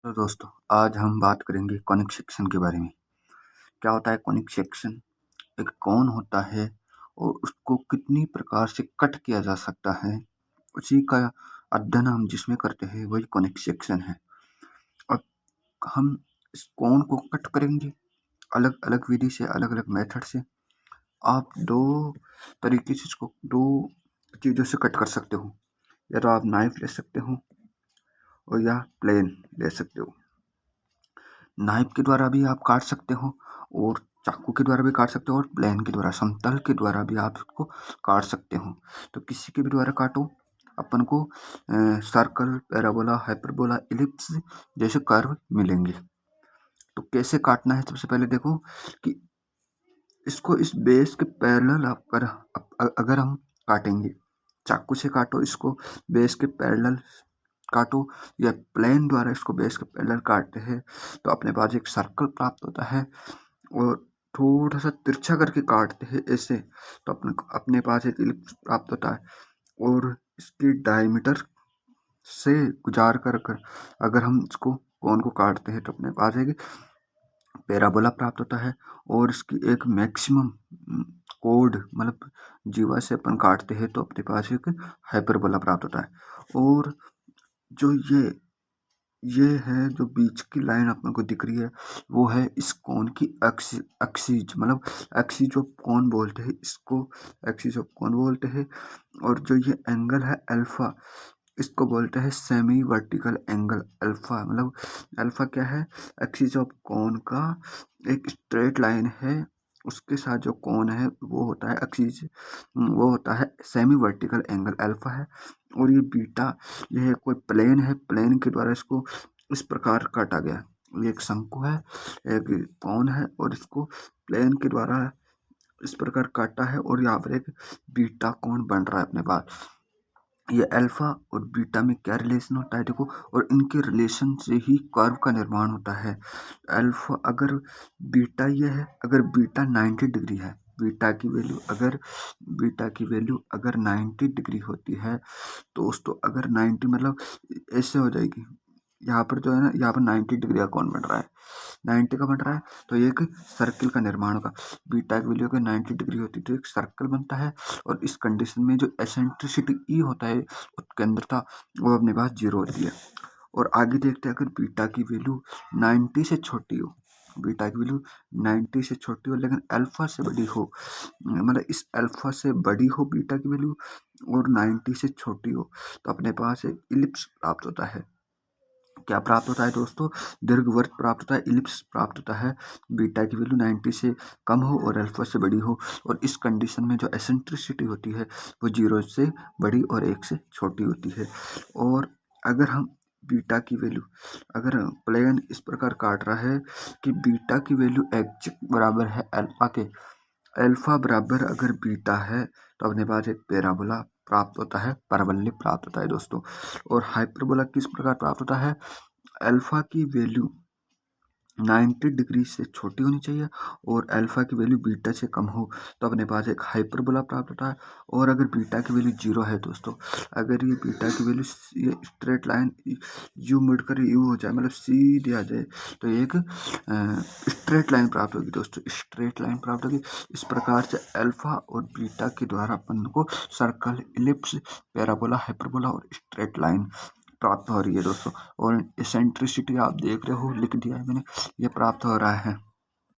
तो दोस्तों, आज हम बात करेंगे कॉनिक सेक्शन के बारे में। क्या होता है कॉनिक सेक्शन? एक कोन होता है और उसको कितनी प्रकार से कट किया जा सकता है, उसी का अध्ययन हम जिसमें करते हैं वही कॉनिक सेक्शन है। अब हम इस कोन को कट करेंगे अलग-अलग विधि से, अलग-अलग मेथड से। आप 2 तरीके से इसको 2 चीज़ों से कट कर सकते हो। या तो आप नाइफ ले सकते हो और या प्लेन ले सकते हो। नाइफ के द्वारा भी आप काट सकते हो और चाकू के द्वारा भी काट सकते हो और प्लेन के द्वारा, समतल के द्वारा भी आप इसको काट सकते हो। तो किसी के भी द्वारा काटो, अपन को सर्कल, पैराबोला, हाइपरबोला, इलिप्स जैसे कर्व मिलेंगे। तो कैसे काटना है? सबसे पहले देखो कि इसको इस बेस के पैरेलल अगर हम काटेंगे, चाकू से काटो इसको बेस के पैरेलल काटो, या प्लेन द्वारा इसको बेस के पैरेलल काटते हैं तो अपने पास एक सर्कल प्राप्त होता है। और थोड़ा सा तिरछा करके काटते हैं ऐसे तो अपने पास एक इलिप्स प्राप्त होता है। और इसकी डायमीटर से गुजार कर अगर हम इसको कोन को काटते हैं तो अपने पास एक पैराबोला प्राप्त होता है। और इसकी एक मैक्सिमम कोड मतलब जीवा से अपन काटते हैं तो अपने पास एक हाइपरबोला प्राप्त होता है। और जो ये है जो बीच की लाइन अपन को दिख रही है, वो है इस कोन की एक्सिस मतलब एक्सिस ऑफ कोन बोलते हैं इसको, एक्सिस ऑफ कोन बोलते हैं। और जो ये एंगल है अल्फा, इसको बोलते हैं सेमी वर्टिकल एंगल अल्फा। मतलब अल्फा क्या है? एक्सिस ऑफ कोन का एक स्ट्रेट लाइन है, उसके साथ जो कोन है वो होता है एक्सिस, वो होता है सेमी वर्टिकल एंगल अल्फा है। और ये बीटा, यह कोई प्लेन है, प्लेन के द्वारा इसको इस प्रकार काटा गया। ये एक शंकु है, एक कोन है और इसको प्लेन के द्वारा इस प्रकार काटा है और यहाँ पर एक बीटा कोण बन रहा है अपने पास। ये अल्फा और बीटा में क्या रिलेशन होता है देखो, और इनके रिलेशन से ही कर्व का निर्माण होता है। अल्फा अगर बीटा ये है, अगर बीटा 90 डिग्री है, बीटा की वैल्यू अगर 90 डिग्री होती है तो दोस्तों, अगर 90 मतलब ऐसे हो जाएगी, यहाँ पर जो है ना, यहाँ पर 90 डिग्री का कोण बन रहा है, 90 का बन रहा है तो एक सर्किल का निर्माण होगा। बीटा की वैल्यू अगर 90 डिग्री होती है तो एक सर्कल बनता है। और इस कंडीशन में जो एसेंट्रिसिटी ई होता है, उत्केंद्रता, वो अपने पास 0 होती है। और आगे देखते हैं, अगर बीटा की वैल्यू 90 से छोटी हो, बीटा की वैल्यू 90 से छोटी हो लेकिन अल्फा से बड़ी हो, मतलब इस अल्फा से बड़ी हो बीटा की वैल्यू और 90 से छोटी हो, तो अपने पास एक इलिप्स प्राप्त होता है। क्या प्राप्त होता है दोस्तों? दीर्घवृत्त प्राप्त होता है, इलिप्स प्राप्त होता है। बीटा की वैल्यू 90 से कम हो और अल्फा से बड़ी हो, और इस कंडीशन में जो एसेंट्रिसिटी होती है वो 0 से बड़ी और 1 से छोटी होती है। और अगर हम बीटा की वैल्यू, अगर प्लेन इस प्रकार काट रहा है कि बीटा की वैल्यू एग्जैक्ट बराबर है अल्फा के, अल्फा बराबर अगर बीटा है तो अपने पास एक पैराबोला प्राप्त होता है, परवलय प्राप्त होता है दोस्तों। और हाइपरबोला किस प्रकार प्राप्त होता है? अल्फा की वैल्यू 90 डिग्री से छोटी होनी चाहिए और अल्फा की वैल्यू बीटा से कम हो तो अपने पास एक हाइपरबोला प्राप्त होता है। और अगर बीटा की वैल्यू 0 है दोस्तों, अगर ये बीटा की वैल्यू ये स्ट्रेट लाइन यू मुड़कर यू हो जाए, मतलब सीधे आ जाए, तो एक स्ट्रेट लाइन प्राप्त होगी दोस्तों, स्ट्रेट लाइन प्राप्त होगी। इस प्रकार से अल्फा और बीटा के द्वारा अपन को सर्कल, इलिप्स, पैराबोला, हाइपरबोला और स्ट्रेट लाइन प्राप्त हो रही है दोस्तों। और एसेंट्रिसिटी आप देख रहे हो, लिख दिया है मैंने, ये प्राप्त हो रहा है।